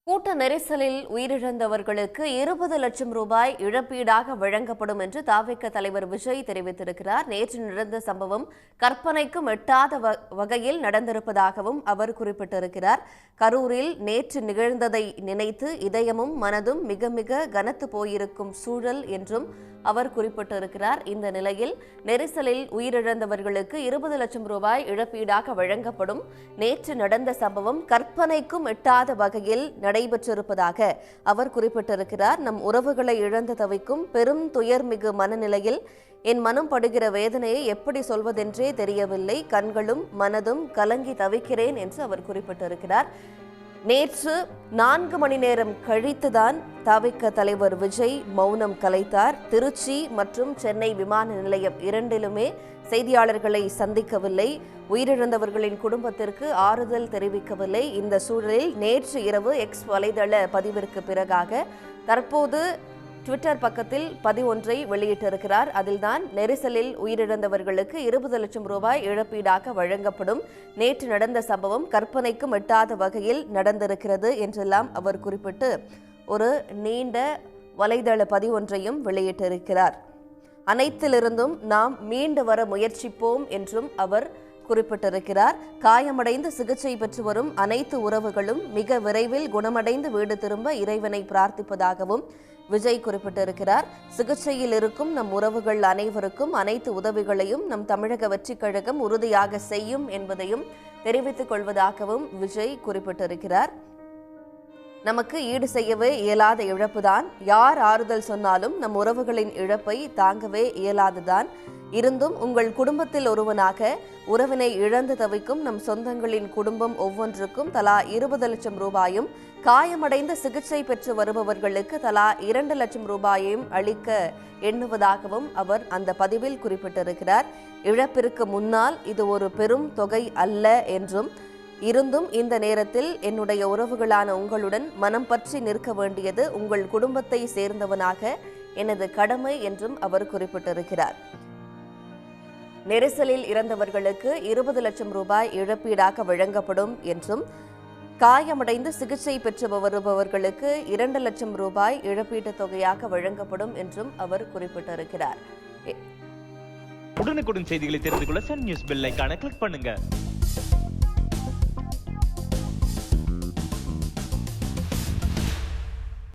கூட்ட நெரிசலில் உயிரிழந்தவர்களுக்கு 20 லட்சம் ரூபாய் இழப்பீடாக வழங்கப்படும் என்று தாவேக தலைவர் விஜய் தெரிவித்திருக்கிறார். நேற்று நடந்த சம்பவம் கற்பனைக்கும் எட்டாத வகையில் நடந்திருப்பதாகவும் அவர் குறிப்பிட்டிருக்கிறார். கரூரில் நேற்று நிகழ்ந்ததை நினைத்து இதயமும் மனதும் மிக மிக கனத்து போயிருக்கும் சூழல் என்றும் அவர் குறிப்பிட்டிருக்கிறார். இந்த நிலையில் நெரிசலில் உயிரிழந்தவர்களுக்கு 20 லட்சம் ரூபாய் இழப்பீடாக வழங்கப்படும். நேற்று நடந்த சம்பவம் கற்பனைக்கும் எட்டாத வகையில் நடைபெற்றிருப்பதாக அவர் குறிப்பிட்டிருக்கிறார். நம் உறவுகளை இழந்து தவிக்கும் பெரும் துயர்மிகு மனநிலையில் என் மனம் படுகிற வேதனையை எப்படி சொல்வதென்றே தெரியவில்லை. கண்களும் மனதும் கலங்கி தவிக்கிறேன் என்று அவர் குறிப்பிட்டிருக்கிறார். நேற்று 4 மணி நேரம் கழித்துதான் தவிக தலைவர் விஜய் மௌனம் கலைத்தார். திருச்சி மற்றும் சென்னை விமான நிலையம் இரண்டிலுமே செய்தியாளர்களை சந்திக்கவில்லை. உயிரிழந்தவர்களின் குடும்பத்திற்கு ஆறுதல் தெரிவிக்கவில்லை. இந்த சூழலில் நேற்று இரவு எக்ஸ் வலைதள பதிவிற்கு பிறகாக தற்போது ட்விட்டர் பக்கத்தில் பதிவொன்றை வெளியிட்டிருக்கிறார். அதில்தான் நெரிசலில் உயிரிழந்தவர்களுக்கு 20 லட்சம் ரூபாய் இழப்பீடாக வழங்கப்படும். நேற்று நடந்த சம்பவம் கற்பனைக்கும் எட்டாத வகையில் நடந்திருக்கிறது என்றெல்லாம் அவர் குறிப்பிட்டு ஒரு நீண்ட வலைதள பதிவொன்றையும் வெளியிட்டிருக்கிறார். அனைத்திலிருந்தும் நாம் மீண்டு வர முயற்சிப்போம் என்றும் அவர் குறிப்பிட்டிருக்கிறார். காயமடைந்து சிகிச்சை பெற்று வரும் அனைத்து உறவுகளும் மிக விரைவில் குணமடைந்து வீடு திரும்ப இறைவனை பிரார்த்திப்பதாகவும் விஜய் குறிப்பிட்டிருக்கிறார். சிகிச்சையில் இருக்கும் நம் உறவுகள் அனைவருக்கும் அனைத்து உதவிகளையும் நம் தமிழக வெற்றிக் கழகம் உறுதியாக செய்யும் என்பதையும் தெரிவித்துக் கொள்வதாகவும் விஜய் குறிப்பிட்டிருக்கிறார். நமக்கு ஈடு செய்யவே இயலாத இழப்புதான். யார் ஆறுதல் சொன்னாலும் நம் உறவுகளின் இழப்பை தாங்கவே இயலாதுதான். இருந்தும் உங்கள் குடும்பத்தில் ஒருவனாக உறவினை இழந்து தவிக்கும் நம் சொந்தங்களின் குடும்பம் ஒவ்வொன்றுக்கும் தலா 20 லட்சம் ரூபாயும், காயமடைந்து சிகிச்சை பெற்று வருபவர்களுக்கு தலா 2 லட்சம் ரூபாயையும் அளிக்க எண்ணுவதாகவும் அவர் அந்த பதிவில் குறிப்பிட்டிருக்கிறார். இழப்பிற்கு முன்னால் இது ஒரு பெரும் தொகை அல்ல என்றும், இருந்தும் இந்த நேரத்தில் என்னுடைய உறவுகளான உங்களுடன் மனம் பற்றி நிற்க வேண்டியது உங்கள் குடும்பத்தை சேர்ந்தவனாக எனது கடமை என்றும் அவர் குறிப்பிட்டிருக்கிறார். நெரிசலில் இறந்தவர்களுக்கு 20 லட்சம் ரூபாய் இழப்பீடாக வழங்கப்படும் என்றும், காயமடைந்து சிகிச்சை பெற்று வருபவர்களுக்கு 2 லட்சம் ரூபாய் இழப்பீட்டுத் தொகையாக வழங்கப்படும் என்றும் அவர் குறிப்பிட்டிருக்கிறார். உடனுக்குடன் செய்திகளை தெரிந்து கொள்ள சன் நியூஸ் பெல் ஐகானை கிளிக் பண்ணுங்க.